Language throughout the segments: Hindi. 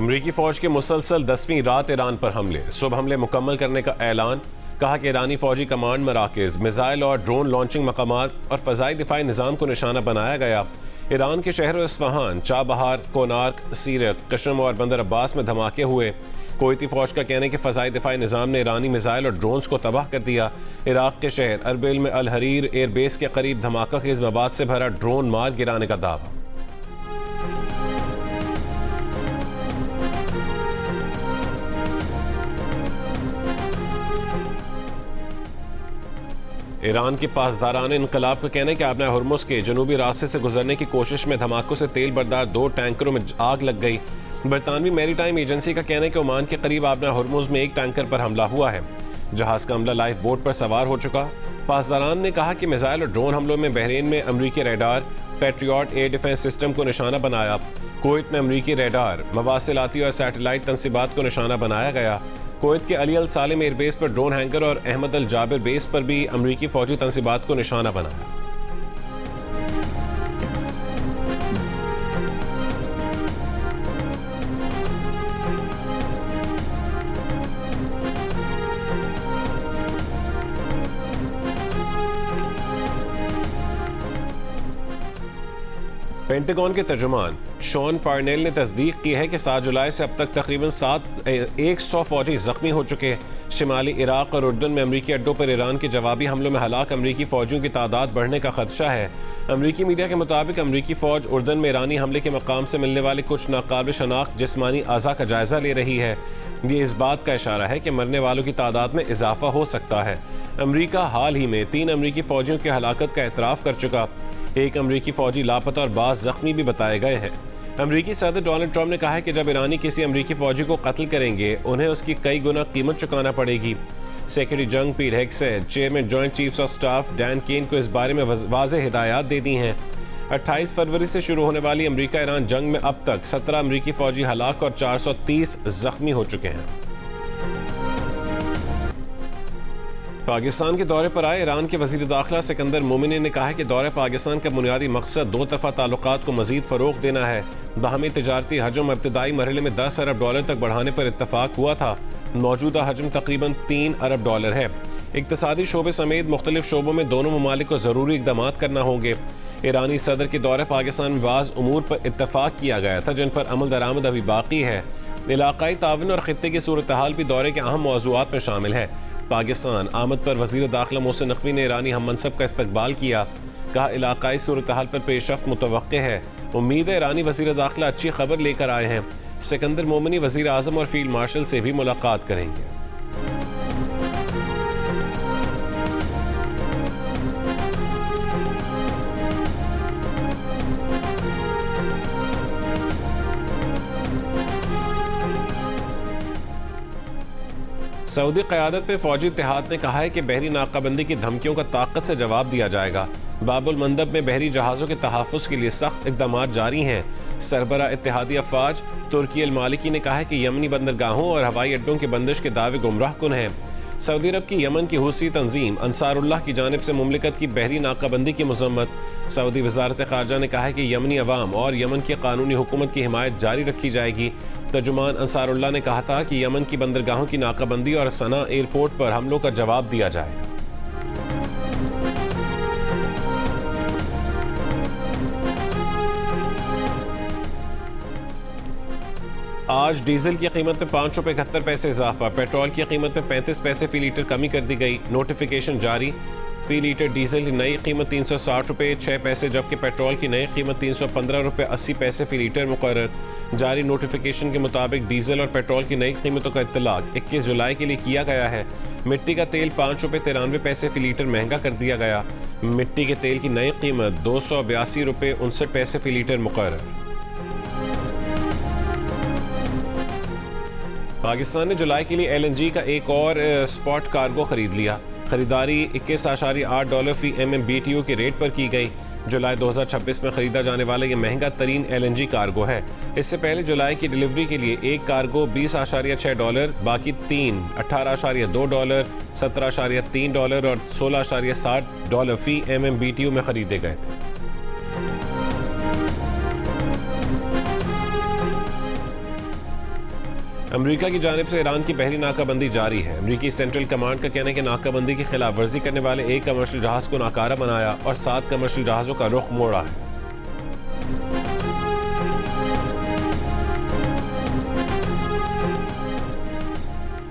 अमरीकी फौज के मुसलसल 10वीं रात ईरान पर हमले, सुबह हमले मुकम्मल करने का ऐलान। कहा कि ईरानी फौजी कमांड मराकज़, मिसाइल और ड्रोन लॉन्चिंग मकामात और फ़ज़ाई दिफाई निज़ाम को निशाना बनाया गया। ईरान के शहरों इस्फहान, चाबहार, कोनार्क, सीरत, कशम और बंदर अब्बास में धमाके हुए। कोयती फौज का कहना है कि फ़ज़ाई दिफाई निज़ाम ने ईरानी मिसाइल और ड्रोन्स को तबाह कर दिया। इराक के शहर अरबिल में अल हरीर एयरबेस के करीब धमाका खेज़ मवाद से भरा ड्रोन मार गिराने का दावा। ईरान के पासदारान इनकलाब का कहना है कि आबना हुर्मुज़ के जनूबी रास्ते से गुजरने की कोशिश में धमाकों से तेल बरदार 2 टैंकरों में आग लग गई। बरतानवी मैरीटाइम एजेंसी का कहना है कि ओमान के करीब आबना हुर्मुज़ में एक टैंकर पर हमला हुआ है। जहाज का हमला लाइफ बोट पर सवार हो चुका। पासदारान ने कहा कि मिसाइल और ड्रोन हमलों में बहरीन में अमरीकी radar patriot air defence system को निशाना बनाया। कुवैत में अमरीकी रेडार, मवासिलाती और सैटेलाइट तंसीबात को निशाना बनाया गया। कुवैत के अली अल सालिम एयरबेस पर ड्रोन हैंगर और अहमद अल जाबिर बेस पर भी अमरीकी फौजी तंसीबात को निशाना बनाया। पेंटागन के तर्जुमान शॉन पार्नेल ने तस्दीक की है कि 7 जुलाई से अब तक तकरीबन 100 फौजी जख्मी हो चुके। शिमाली इराक और उर्दन में अमरीकी अड्डों पर ईरान के जवाबी हमलों में हलाक अमरीकी फौजियों की तादाद बढ़ने का खदशा है। अमरीकी मीडिया के मुताबिक अमरीकी फौज उर्दन में ईरानी हमले के मकाम से मिलने वाले कुछ नाकाबिल शनाख्त जिस्मानी आज़ा का जायजा ले रही है। ये इस बात का इशारा है कि मरने वालों की तादाद में इजाफा हो सकता है। अमरीका हाल ही में 3 अमरीकी फौजियों की हलाकत का एतराफ़ कर चुका। एक अमरीकी फौजी लापता और बाज़ जख्मी भी बताए गए हैं। अमरीकी सदर डोनाल्ड ट्रंप ने कहा है कि जब ईरानी किसी अमरीकी फौजी को कत्ल करेंगे उन्हें उसकी कई गुना कीमत चुकाना पड़ेगी। सेक्रेटरी जंग Pete Hegseth, chairman joint chiefs of staff Dan Caine को इस बारे में वाज़ेह हिदायत दे दी हैं। 28 फरवरी से शुरू होने वाली अमरीका ईरान जंग में अब तक 17 अमरीकी फौजी हलाक और 430 जख्मी हो चुके हैं। पाकिस्तान के दौरे पर आए ईरान के वज़ीर दाखिला सिकंदर मोमिनी ने कहा है कि दौरे पाकिस्तान का बुनियादी मकसद 2 तरफ़ा ताल्लुकात को मज़ीद फ़रोग़ देना है। बाहमी तिजारती हजम इब्तदाई मरहले में $10 अरब तक बढ़ाने पर इत्तफ़ाक़ हुआ था। मौजूदा हजम तकरीबन $3 अरब है। इक़्तिसादी शोबे समेत मुख्तलिफ शोबों में दोनों ममालिक को ज़रूरी इक़दामात करना होंगे। ईरानी सदर के दौरे पाकिस्तान में बाज़ उमूर पर इत्तफ़ाक़ किया गया था जिन पर अमल दरामद अभी बाकी है। इलाक़ाई ताउन और ख़ित्ते की सूरत हाल भी दौरे के अहम मौज़ूआत में शामिल है। पाकिस्तान आमद पर वज़ीर दाखिला मोहसिन नकवी ने ईरानी हम मनसब का इस्तकबाल किया। कहा इलाक़ाई सूरत हाल पर पेशरफ्त मुतवक्के है। उम्मीद है ईरानी वज़ीर दाखिला अच्छी खबर लेकर आए हैं। सिकंदर मोमिनी वज़ीर आज़म और फील्ड मार्शल से भी मुलाकात करेंगे। सऊदी क़यादत में फ़ौजी इत्तेहाद ने कहा है कि बहरी नाकाबंदी की धमकियों का ताकत से जवाब दिया जाएगा। बाबुल मंदब में बहरी जहाज़ों के तहफ़्फ़ुज़ के लिए सख्त इक़दामात जारी हैं। सरबरा इत्तेहादी अफ़वाज तुर्की अल मालिकी ने कहा है कि यमनी बंदरगाहों और हवाई अड्डों की बंदिश के दावे गुमराह कुन हैं। सऊदी अरब की यमन की हूसी तंजीम अंसारुल्लाह की जानिब से मुमलिकत की बहरी नाकाबंदी की मज़म्मत। सऊदी वज़ारत ख़ारजा ने कहा है कि यमनी अवाम और यमन की कानूनी हुकूमत की हिमायत जारी रखी जाएगी। तर्जुमान अंसारुल्लाह ने कहा था कि यमन की बंदरगाहों की नाकाबंदी और सना एयरपोर्ट पर हमलों का जवाब दिया जाएगा। आज डीजल की कीमत में ₹5.71 इजाफा, पेट्रोल की कीमत में 35 पैसे फी लीटर कमी कर दी गई। नोटिफिकेशन जारी। फी लीटर डीजल की नई कीमत ₹360.06, जबकि पेट्रोल की नई कीमत ₹315.80 फी लीटर मुकर्रर। जारी नोटिफिकेशन के मुताबिक डीजल और पेट्रोल की नई कीमतों का इत्तलाक 21 जुलाई के लिए किया गया है। मिट्टी का तेल ₹5.93 फी लीटर महंगा कर दिया गया। मिट्टी के तेल की नई कीमत ₹282.59 फी लीटर मुकर्रर। पाकिस्तान ने जुलाई के लिए LNG का एक और स्पॉट कार्गो खरीद लिया। खरीदारी $21.8 फी MMBTU के रेट पर की गई। जुलाई 2026 में खरीदा जाने वाला ये महंगा तरीन LNG कार्गो है। इससे पहले जुलाई की डिलीवरी के लिए एक कार्गो $20.6, बाकी 3 $18.2, $17.3 और $16.60 फी MMBTU में खरीदे गए थे। अमेरिका की जानिब से ईरान की पहली नाकाबंदी जारी है। अमेरिकी सेंट्रल कमांड का कहना है कि नाकाबंदी की खिलाफ वर्जी करने वाले एक कमर्शियल जहाज को नाकारा बनाया और 7 कमर्शियल जहाजों का रुख मोड़ा है।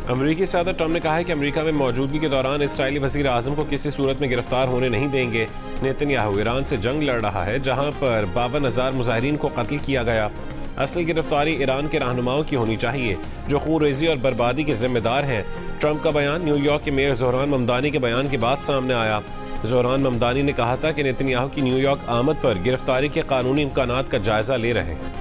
अमेरिकी सदर ट्रंप ने कहा है कि अमेरिका में मौजूदगी के दौरान इस्राएली वजीर आजम को किसी सूरत में गिरफ्तार होने नहीं देंगे। नेतन्याहू ईरान से जंग लड़ रहा है, जहां पर 52,000 मुजाहिरीन को कत्ल किया गया। असली गिरफ्तारी ईरान के रहनुमाओं की होनी चाहिए जो खून रेजी और बर्बादी के जिम्मेदार हैं। ट्रंप का बयान न्यूयॉर्क के मेयर ज़ोहरान ममदानी के बयान के बाद सामने आया। ज़ोहरान ममदानी ने कहा था कि नेतन्याहू की न्यूयॉर्क आमद पर गिरफ्तारी के कानूनी इम्कानात का जायजा ले रहे हैं।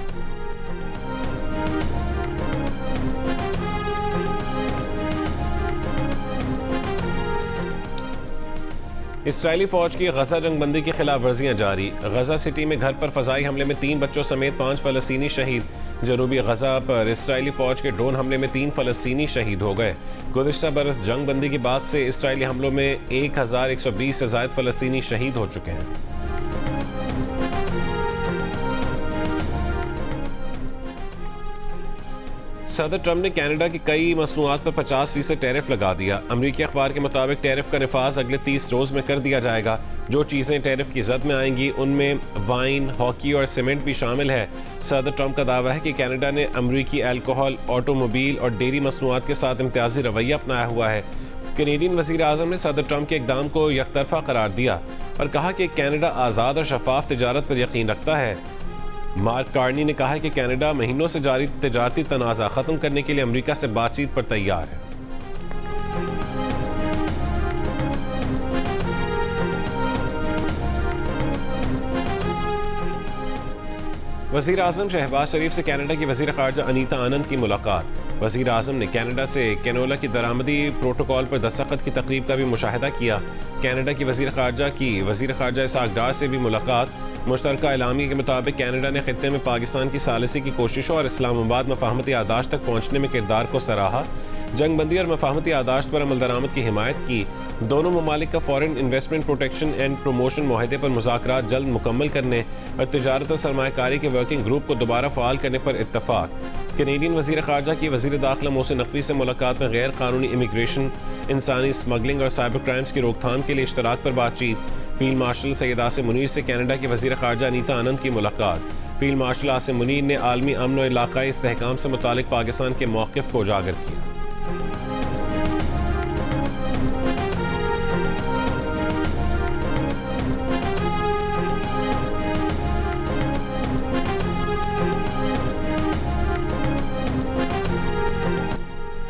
इसराइली फौज की गजा जंगबंदी की खिलाफ वर्जियाँ जारी। गजा सिटी में घर पर फजाई हमले में 3 बच्चों समेत 5 फलस्तीनी शहीद। जनूबी गजा पर इसराइली फौज के ड्रोन हमले में 3 फलस्तीनी शहीद हो गए। गुज़िश्ता बरस जंगबंदी के बाद से इसराइली हमलों में 1120 से ज़ायद फलस्तीनी शहीद हो चुके हैं। सदर ट्रंप ने कनाडा की कई मसनूआत पर 50% टैरिफ लगा दिया। अमरीकी अखबार के मुताबिक टैरिफ का निफाज अगले 30 रोज में कर दिया जाएगा। जो चीज़ें टैरिफ की जद में आएंगी उनमें वाइन, हॉकी और सीमेंट भी शामिल है। सदर ट्रंप का दावा है कि कनाडा ने अमरीकी अल्कोहल, ऑटोमोबाइल और डेयरी मसनूआत के साथ इम्तियाजी रवैया अपनाया हुआ है। कैनेडियन वज़ीर आज़म ने सदर ट्रंप के इक़दाम को यकतरफा करार दिया और कहा कि कनाडा आज़ाद और शफाफ तिजारत पर यकीन रखता है। मार्क कार्नी ने कहा है कि कनाडा महीनों से जारी तिजारती तनाज़ा ख़त्म करने के लिए अमेरिका से बातचीत पर तैयार है। वज़ीर आज़म शहबाज शरीफ से कनाडा की वज़ीर ख़ारजा अनीता आनंद की मुलाकात। वज़ीर आज़म ने कनाडा से कैनोला की दरामदी प्रोटोकॉल पर दस्तखत की तकरीब का भी मुशाहिदा किया। कनाडा की वज़ीर ख़ारजा की वज़ीर ख़ारजा इसहाक़ डार से भी मुलाकात। मुश्तरका एलामी के मुताबिक कनाडा ने खित्ते में पाकिस्तान की सालिसी की कोशिशों और इस्लामाबाद मफाहमती यादाश्त तक पहुँचने में किरदार को सराहा। जंगबंदी और मफाहमती यादाश्त पर अमल दरामद की हिमायत की। दोनों ममालिक का foreign investment protection and promotion माहदे पर मुज़ाकरात जल्द मुकम्मल करने और तिजारत और सरमायाकारी के वर्किंग ग्रुप को दोबारा फ़ाल करने पर इत्तफाक। कैनेडियन वज़ीर ख़ारजा की वज़ीर दाखिला मोहसिन नकवी से मुलाकात में गैर कानूनी इमिग्रेशन, इंसानी स्मगलिंग और साइबर क्राइम्स की रोकथाम के लिए इश्तराक पर बातचीत। फील्ड मार्शल सैयद आसिम मुनीर से कनाडा के वज़ीर ख़ारजा अनीता आनंद की मुलाकात। फील्ड मार्शल आसिम मुनीर ने आलमी अमन और इलाक़ाई इस्तेहकाम से मुतालिक पाकिस्तान के मौक़िफ़ को उजागर किया।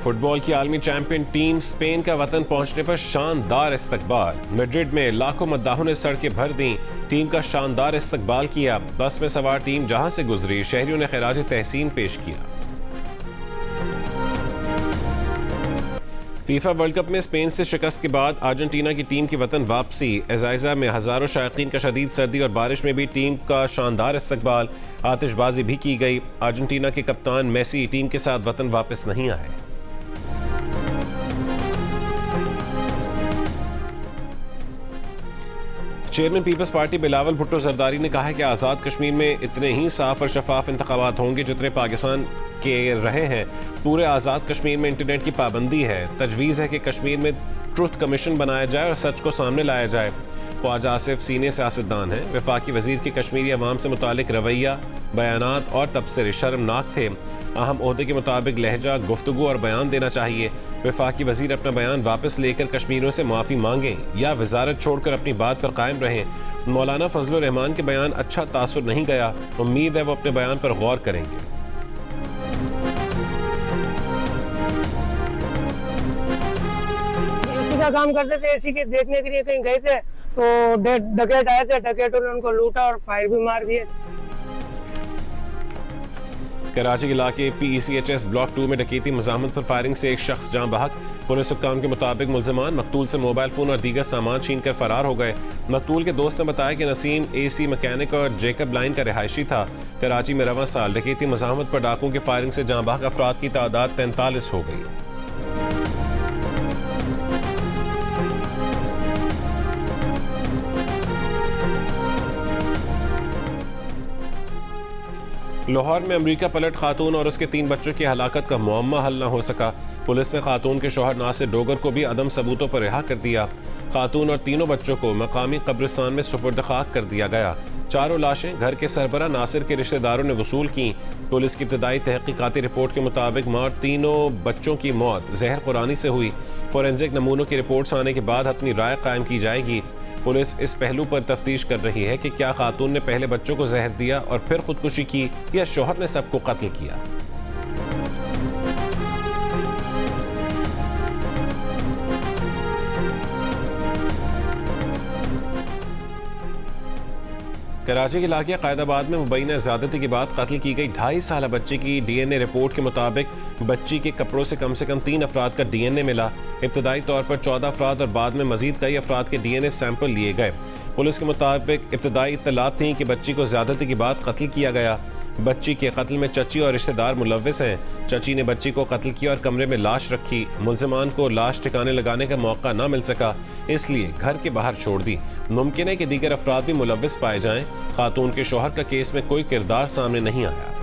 फुटबॉल की आलमी चैंपियन टीम स्पेन का वतन पहुंचने पर शानदार इस्तकबाल। मैड्रिड में लाखों मद्दाहों ने सड़कें भर दी। टीम का शानदार इस्तकबाल किया। बस में सवार टीम जहां से गुजरी शहरियों ने खिराज तहसीन पेश किया। फीफा वर्ल्ड कप में स्पेन से शिकस्त के बाद अर्जेंटीना की टीम की वतन वापसी। एजाइजा में हजारों शायकीन का शदीद सर्दी और बारिश में भी टीम का शानदार इस्तकबाल। आतिशबाजी भी की गई। अर्जेंटीना के कप्तान मेसी टीम के साथ वतन वापस नहीं आए। Chairman people's party Bilawal Bhutto Zardari ने कहा है कि आज़ाद कश्मीर में इतने ही साफ और शफाफ इंतखाबात होंगे जितने पाकिस्तान के रहे हैं। पूरे आज़ाद कश्मीर में इंटरनेट की पाबंदी है। तजवीज़ है कि कश्मीर में ट्रुथ कमीशन बनाया जाए और सच को सामने लाया जाए। ख्वाजा आसिफ सीनियर सियासतदान हैं। वफाकी वज़ीर के कश्मीरी अवाम से मुतालिक रवैया, बयानात और तबसरे शर्मनाक थे। अहम ओहदे के मुताबिक लहजा, गुफ्तगू और बयान देना चाहिए। वफाकी वज़ीर अपना बयान वापस लेकर कश्मीरियों से माफ़ी मांगें या वजारत छोड़कर अपनी बात पर कायम रहें। मौलाना फजलुर रहमान के बयान अच्छा तासुर नहीं गया। उम्मीद है वो अपने बयान पर गौर करेंगे। एसी का काम करते थे, एसी के देखने के लिए कहीं गए थे तो डकैत आए थे। डकैतों ने उनको लूटा और फायर भी मार दिए। कराची के इलाके PECHS ब्लॉक 2 में डकैती मज़ामत पर फायरिंग से एक शख्स जाँ बहक। पुलिस हुक्काम के मुताबिक मुल्ज़िमान मकतूल से मोबाइल फ़ोन और दीगर सामान छीन कर फरार हो गए। मकतूल के दोस्त ने बताया कि नसीम AC मैकेनिक और जेकब लाइन का रिहायशी था। कराची में रवां साल डकैती मज़ामत पर डाकुओं की फायरिंग से जाँ बहक अफराद की तादाद 43 हो गई। लाहौर में अमेरिका पलट खातून और उसके 3 बच्चों की हलाकत का मुअम्मा हल न हो सका। पुलिस ने खातून के शौहर नासिर डोगर को भी अदम सबूतों पर रिहा कर दिया। खातून और तीनों बच्चों को मकामी कब्रिस्तान में सुपुर्द खाक कर दिया गया। चारों लाशें घर के सरबरा नासिर के रिश्तेदारों ने वसूल की। पुलिस की इब्तदाई तहकीकाती रिपोर्ट के मुताबिक मौत तीनों बच्चों की मौत जहर खुरानी से हुई। फोरेंसिक नमूनों की रिपोर्ट्स आने के बाद अपनी राय कायम की जाएगी। पुलिस इस पहलू पर तफ्तीश कर रही है कि क्या खातून ने पहले बच्चों को जहर दिया और फिर खुदकुशी की या शौहर ने सबको कत्ल किया। कराची के इलाके कायदाबाद में मुबैना ज़्यादती के बाद कत्ल की गई 2.5 साल बच्ची की डीएनए रिपोर्ट के मुताबिक बच्ची के कपड़ों से कम 3 अफराद का डीएनए मिला। इब्तदाई तौर पर 14 अफराद और बाद में मजीद कई अफराद के डीएनए सैंपल लिए गए। पुलिस के मुताबिक इब्तदाई इत्तलात थी कि बच्ची को ज़्यादती के बाद कत्ल किया गया। बच्ची के कत्ल में चची और रिश्तेदार मुलव्विस हैं। चची ने बच्ची को कत्ल किया और कमरे में लाश रखी। मुल्ज़िमान को लाश ठिकाने लगाने का मौका न मिल सका, इसलिए घर के बाहर छोड़ दी। मुमकिन है कि दीगर अफराद भी मुलव्विस पाए जाएं। खातून के शौहर का केस में कोई किरदार सामने नहीं आया।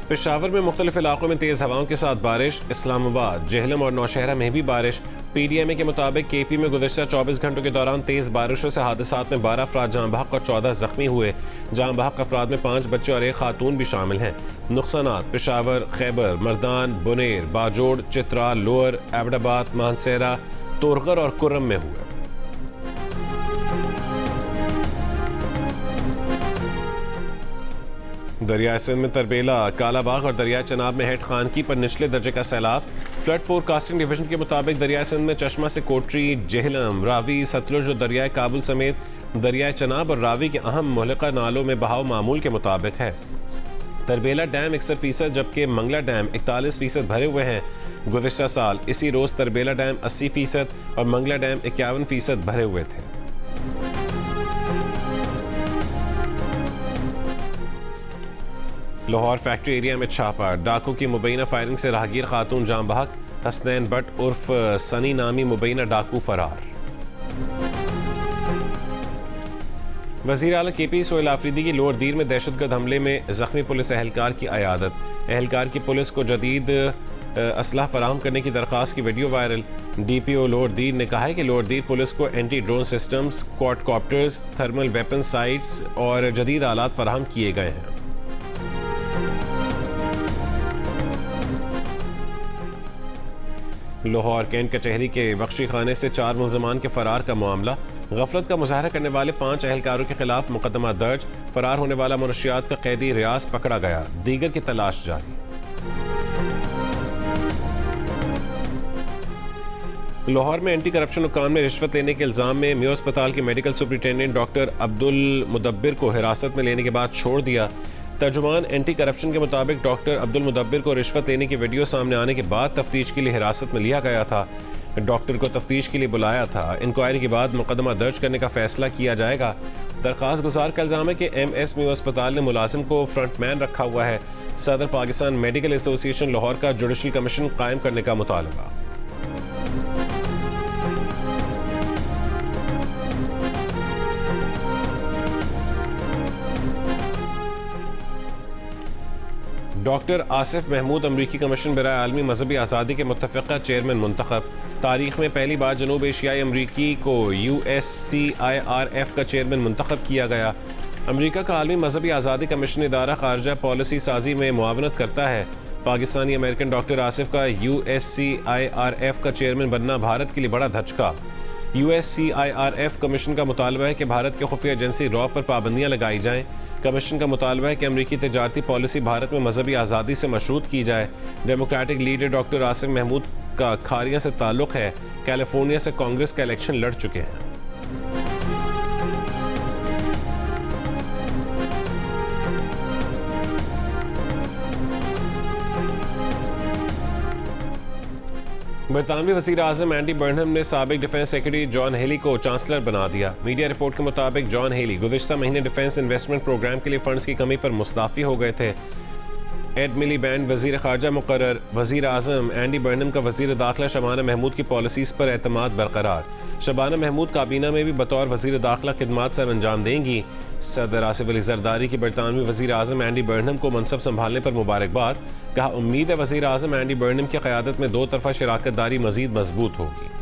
पेशावर में मुख्तलिफ इलाकों में तेज़ हवाओं के साथ बारिश। इस्लामाबाद, जेहलम और नौशहरा में भी बारिश। PDMA के मुताबिक KP में गुज़श्ता 24 घंटों के दौरान तेज़ बारिशों से हादसात में 12 अफराद जाँ बहक और 14 जख्मी हुए। जाँ बहक अफराद में 5 बच्चे और 1 खातून भी शामिल हैं। नुकसानात पेशावर, खैबर, मर्दान, बुनेर, बाजोड़, चित्रा, लोअर, एबटाबाद, मानसेरा, तोरगर और कुर्रम में हुए। दरिया सिंध में तरबेला, कालाबाग और दरिया चनाब में हेड खानकी पर निचले दर्जे का सैलाब। फ्लड फोरकास्टिंग डिवीजन के मुताबिक दरिया सिंध में चश्मा से कोटरी, जेहलम, रावी, सतलुज और दरियाए काबुल समेत दरियाए चनाब और रावी के अहम मुहल्लिका नालों में बहाव मामूल के मुताबिक है। तरबेला डैम 61% जबकि मंगला डैम 41% भरे हुए हैं। गुज़श्ता साल इसी रोज़ तरबेला डैम 80% और मंगला डैम 51% भरे हुए थे। लाहौर फैक्ट्री एरिया में छापा, डाकू की मुबैना फायरिंग से राहगीर खातून जाँ बहक। हसनैन भट्ट उर्फ सनी नामी मुबैना डाकू फरार। वज़ीर आला KP सोहेल आफरीदी की लोअर दीर में दहशतगर्द हमले में जख्मी पुलिस एहलकार की अयादत। एहलकार की पुलिस को जदीद असलाह फराहम करने की दरख्वास्त की वीडियो वायरल। DPO लोअर दीर ने कहा है कि लोअर दीर पुलिस को anti drone systems, quadcopters, thermal weapon sites और जदीद आलात फराहम किए गए हैं। लाहौर कैंट कचहरी के बख्शी खाने से 4 मुल्ज़मान के फरार का मामला। गफलत का मुजाहरा करने वाले 5 एहलकारों के खिलाफ मुकदमा दर्ज। फरार होने वाला मुनशियात का कैदी रियाज पकड़ा गया। दीगर की तलाश जारी। लाहौर में एंटी करप्शन हुक्काम में रिश्वत लेने के इल्ज़ाम में मेयो अस्पताल के मेडिकल सुपरिटेंडेंट डॉक्टर अब्दुल मुदब्बिर को हिरासत में लेने के बाद छोड़ दिया। तर्जुमान एंटी करप्शन के मुताबिक डॉक्टर अब्दुल मुदब्बिर को रिश्वत लेने की वीडियो सामने आने के बाद तफ्तीश के लिए हिरासत में लिया गया था। डॉक्टर को तफ्तीश के लिए बुलाया था। इंक्वायरी के बाद मुकदमा दर्ज करने का फैसला किया जाएगा। दरख्वास्त गुजार का इल्ज़ाम है कि MS मेयो अस्पताल ने मुलाजिम को फ्रंटमैन रखा हुआ है। सदर पाकिस्तान मेडिकल एसोसिएशन लाहौर का जुडिशल कमीशन कायम करने का मुतालबा। डॉक्टर आसिफ महमूद अमरीकी कमीशन बराए आलमी मजहबी आज़ादी के मुत्तफ़िक़ा चेयरमैन मुंतखब। तारीख में पहली बार जनूब एशियाई अमरीकी को USCIRF का चेयरमैन मुंतखब किया गया। अमरीका का आलमी मजहबी आज़ादी कमीशन इदारा खारजा पॉलिसी साजी में मुआवनत करता है। पाकिस्तानी अमेरिकन डॉक्टर आसिफ का USCIRF का चेयरमैन बनना भारत के लिए बड़ा धचका। USCIRF कमीशन का मुतालबा है कि भारत के खुफिया एजेंसी रॉ पर पाबंदियाँ लगाई जाएँ। कमीशन का मुतालबा है कि अमरीकी तजारती पॉलिसी भारत में मजहबी आज़ादी से मशरूत की जाए। Democratic leader doctor Asif Mahmood का खारिया से ताल्लुक़ है। कैलिफोर्निया से कांग्रेस का इलेक्शन लड़ चुके हैं। बरतानवी वज़ीर आज़म एंडी बर्नहम ने साबिक डिफेंस सेक्रेटरी जॉन हेली को चांसलर बना दिया। मीडिया रिपोर्ट के मुताबिक जॉन हेली गुज़श्ता महीने डिफेंस इन्वेस्टमेंट प्रोग्राम के लिए फंड्स की कमी पर मुस्तफ़ी हो गए थे। एड मिलीबैंड वज़ीर ख़ारजा मुक़र्रर। वज़ीर आज़म एंडी बर्नम का वज़ीर दाखिला शबाना महमूद की पॉलिसीज़ पर एतमाद बरकरार। शबाना महमूद काबीना में भी बतौर वज़ीर दाखिला खिदमात सर अंजाम देंगी। सदर आसिफ अली ज़रदारी की बरतानवी वज़ीर आज़म एंडी बर्नम को मनसब संभालने पर मुबारकबाद। कहा उम्मीद है वज़ीर आज़म एंडी बर्नम की क़यादत में दो तरफ़ा शराकत दारी मज़ीद मजबूत होगी।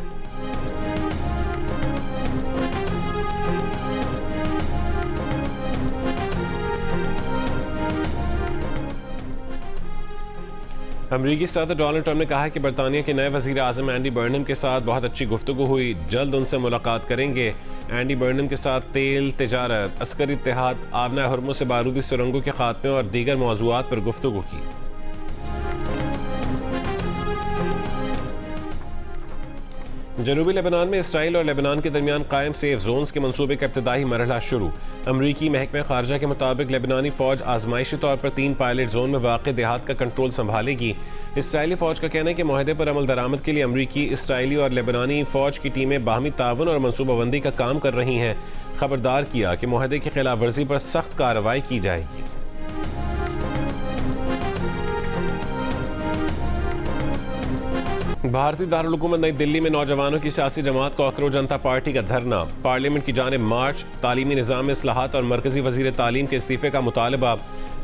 अमरीकी सदर डोनाल्ड ट्रंप ने कहा है कि बरतानिया के नए वज़ीर आज़म एंडी बर्नम के साथ बहुत अच्छी गुफ्तगू हुई, जल्द उनसे मुलाकात करेंगे। एंडी बर्नम के साथ तेल, तिजारत, अस्करी इत्तेहाद, आबना हुर्मुज़ से बारूदी सुरंगों के खात्मे और दीगर मौज़ूआत पर गुफ्तगू की। जनूबी लेबनान में इसराइल और लेबनान के दरमियान कायम सेफ जोन्स के मंसूबे का इब्तदाई मरहला शुरू। अमरीकी महकमा खारजा के मुताबिक लेबनानी फौज आजमाइशी तौर पर 3 पायलट जोन में वाक़ देहात का कंट्रोल संभालेगी। इसराइली फौज का कहना है कि मुआहदे पर अमल दरामद के लिए अमरीकी, इसराइली और लेबनानी फौज की टीमें बाहमी ताउन और मनसूबाबंदी का काम कर रही हैं। खबरदार किया कि मुआहदे की खिलाफ वर्जी पर सख्त कार्रवाई की जाएगी। भारतीय दारुल हुकूमत नई दिल्ली में नौजवानों की सियासी जमात कॉकरोच जनता पार्टी का धरना, पार्लियामेंट की जानिब मार्च, तालीमी निज़ाम में इस्लाहात और मरकजी वज़ीर तालीम के इस्तीफे का मुतालबा।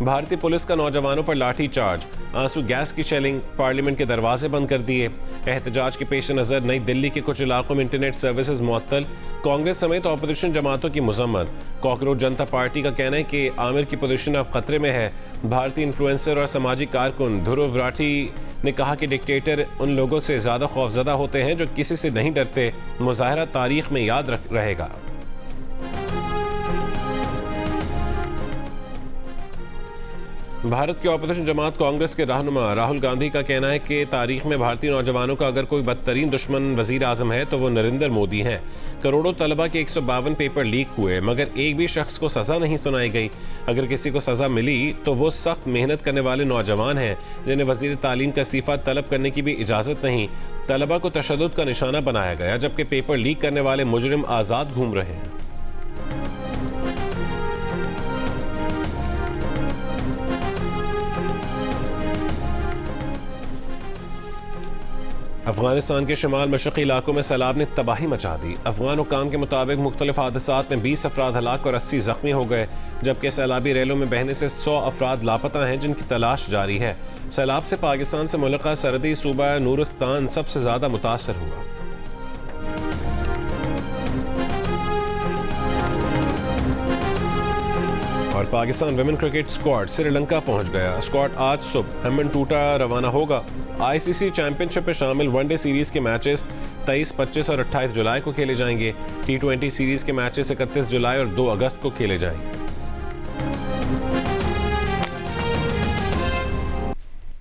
भारतीय पुलिस का नौजवानों पर लाठी चार्ज, आंसू गैस की शेलिंग, पार्लियामेंट के दरवाजे बंद कर दिए। एहतजाज के पेश नज़र नई दिल्ली के कुछ इलाकों में इंटरनेट सर्विसेज मुअत्तल। कांग्रेस समेत अपोजिशन जमातों की मजम्मत। कॉकरोच जनता पार्टी का कहना है कि आमिर की पोजीशन अब खतरे में है। भारतीय इन्फ्लुएंसर और सामाजिक कारकुन ध्रुव राठी ने कहा कि डिक्टेटर उन लोगों से ज़्यादा खौफजदा होते हैं जो किसी से नहीं डरते। मुजाहरा तारीख में याद रहेगा। भारत की अपोजिशन जमात कांग्रेस के रहनुमा राहुल गांधी का कहना है कि तारीख में भारतीय नौजवानों का अगर कोई बदतरीन दुश्मन वजीर आजम है तो वो नरेंद्र मोदी हैं। करोड़ों तलबा के 152 पेपर लीक हुए मगर एक भी शख्स को सज़ा नहीं सुनाई गई। अगर किसी को सज़ा मिली तो वो सख्त मेहनत करने वाले नौजवान हैं जिन्हें वजीर तालीम का इस्तीफ़ा तलब करने की भी इजाज़त नहीं। तलबा को तशद्दुद का निशाना बनाया गया जबकि पेपर लीक करने वाले मुजरिम आज़ाद घूम रहे हैं। अफगानिस्तान के शुमाल मशरक़ी इलाकों में सैलाब ने तबाही मचा दी। अफगान हुक्काम के मुताबिक मुख्तलिफ हादसात में 20 अफराद हलाक और 80 जख्मी हो गए, जबकि सैलाबी रेलों में बहने से 100 अफराद लापता हैं जिनकी तलाश जारी है। सैलाब से पाकिस्तान से मुल्का सरहदी सूबा नूरिस्तान सबसे ज़्यादा मुतासर हुआ। और Pakistan women cricket squad Sri Lanka पहुंच गया। स्क्वाड आज सुबह हम्बनटोटा रवाना होगा। आईसीसी चैंपियनशिप में शामिल वनडे सीरीज के मैचेस 23, 25 और 28 जुलाई को खेले जाएंगे। T20 सीरीज के मैचेस 31 जुलाई और 2 अगस्त को खेले जाएंगे।